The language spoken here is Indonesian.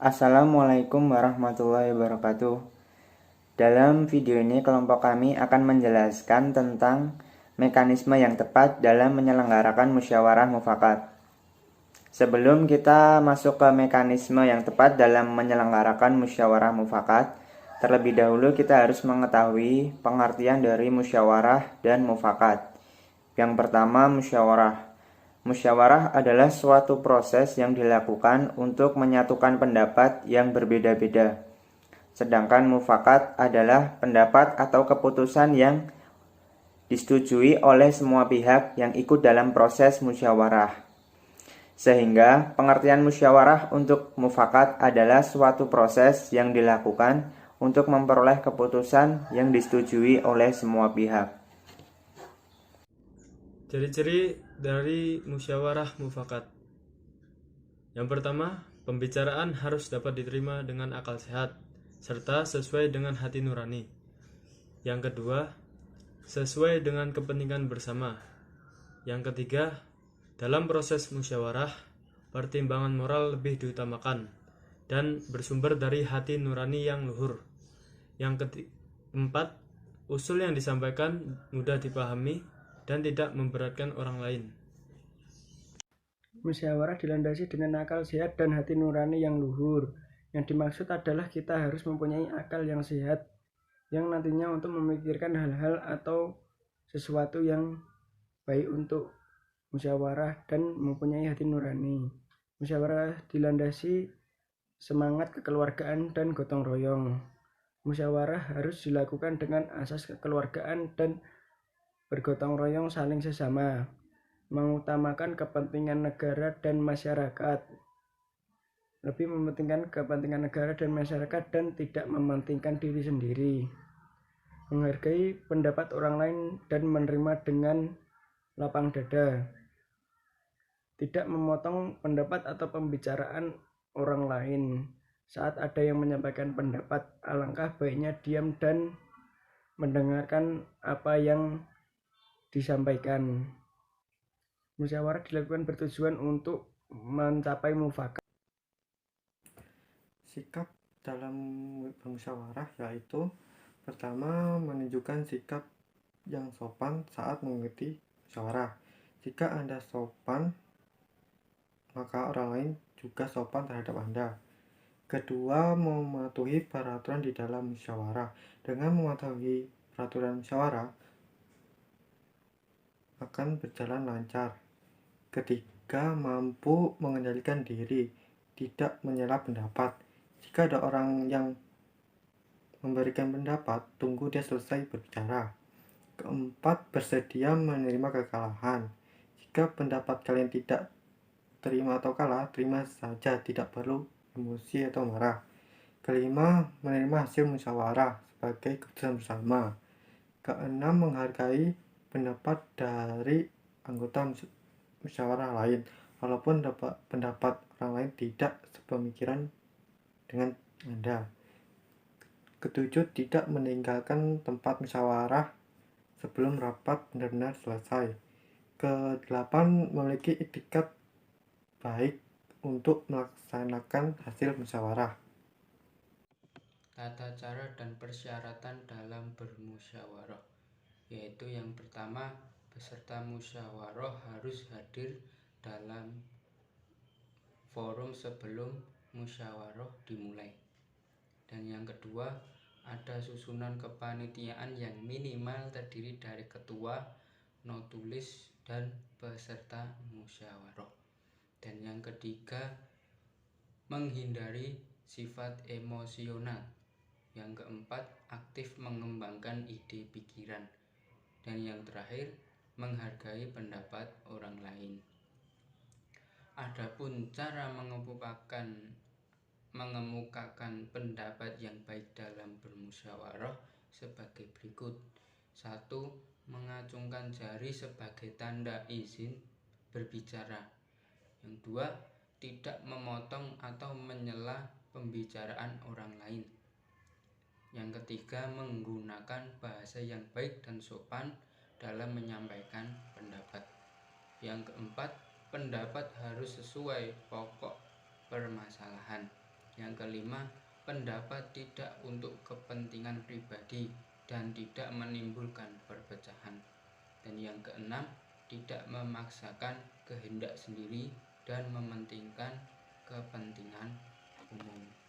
Assalamualaikum warahmatullahi wabarakatuh. Dalam video ini kelompok kami akan menjelaskan tentang mekanisme yang tepat dalam menyelenggarakan musyawarah mufakat. Sebelum kita masuk ke mekanisme yang tepat dalam menyelenggarakan musyawarah mufakat, terlebih dahulu kita harus mengetahui pengertian dari musyawarah dan mufakat. Yang pertama, musyawarah. Musyawarah adalah suatu proses yang dilakukan untuk menyatukan pendapat yang berbeda-beda. Sedangkan mufakat adalah pendapat atau keputusan yang disetujui oleh semua pihak yang ikut dalam proses musyawarah. Sehingga pengertian musyawarah untuk mufakat adalah suatu proses yang dilakukan untuk memperoleh keputusan yang disetujui oleh semua pihak. Ciri-ciri dari musyawarah mufakat. Yang pertama, pembicaraan harus dapat diterima dengan akal sehat serta sesuai dengan hati nurani. Yang kedua, sesuai dengan kepentingan bersama. Yang ketiga, dalam proses musyawarah, pertimbangan moral lebih diutamakan dan bersumber dari hati nurani yang luhur. Yang keempat, usul yang disampaikan mudah dipahami dan tidak memberatkan orang lain. Musyawarah dilandasi dengan akal sehat dan hati nurani yang luhur. Yang dimaksud adalah kita harus mempunyai akal yang sehat, yang nantinya untuk memikirkan hal-hal atau sesuatu yang baik untuk musyawarah dan mempunyai hati nurani. Musyawarah dilandasi semangat kekeluargaan dan gotong royong. Musyawarah harus dilakukan dengan asas kekeluargaan dan bergotong royong saling sesama, mengutamakan kepentingan negara dan masyarakat, lebih mementingkan kepentingan negara dan masyarakat dan tidak mementingkan diri sendiri, menghargai pendapat orang lain dan menerima dengan lapang dada, tidak memotong pendapat atau pembicaraan orang lain. Saat ada yang menyampaikan pendapat, alangkah baiknya diam dan mendengarkan apa yang disampaikan. Musyawarah dilakukan bertujuan untuk mencapai mufakat. Sikap dalam bermusyawarah yaitu pertama, menunjukkan sikap yang sopan saat mengikuti musyawarah. Jika Anda sopan, maka orang lain juga sopan terhadap Anda. Kedua, mematuhi peraturan di dalam musyawarah. Dengan mematuhi peraturan musyawarah akan berjalan lancar. Ketiga, mampu mengendalikan diri, tidak menyela pendapat. Jika ada orang yang memberikan pendapat, tunggu dia selesai berbicara. Keempat, bersedia menerima kekalahan. Jika pendapat kalian tidak terima atau kalah, terima saja, tidak perlu emosi atau marah. Kelima, menerima hasil musyawarah sebagai keputusan bersama. Keenam, menghargai pendapat dari anggota musyawarah lain, walaupun pendapat orang lain tidak sepemikiran dengan Anda. Ketujuh, tidak meninggalkan tempat musyawarah sebelum rapat benar-benar selesai. Kedelapan, memiliki etikat baik untuk melaksanakan hasil musyawarah. Tata cara dan persyaratan dalam bermusyawarah, yaitu yang pertama, peserta musyawarah harus hadir dalam forum sebelum musyawarah dimulai. Dan yang kedua, ada susunan kepanitiaan yang minimal terdiri dari ketua, notulis, dan peserta musyawarah. Dan yang ketiga, menghindari sifat emosional. Yang keempat, aktif mengembangkan ide pikiran. Dan yang terakhir, menghargai pendapat orang lain. Adapun cara mengemukakan pendapat yang baik dalam bermusyawarah sebagai berikut. 1. Mengacungkan jari sebagai tanda izin berbicara. Yang 2. Tidak memotong atau menyela pembicaraan orang lain. Yang ketiga, menggunakan bahasa yang baik dan sopan dalam menyampaikan pendapat. Yang keempat, pendapat harus sesuai pokok permasalahan. Yang kelima, pendapat tidak untuk kepentingan pribadi dan tidak menimbulkan perpecahan. Dan yang keenam, tidak memaksakan kehendak sendiri dan mementingkan kepentingan umum.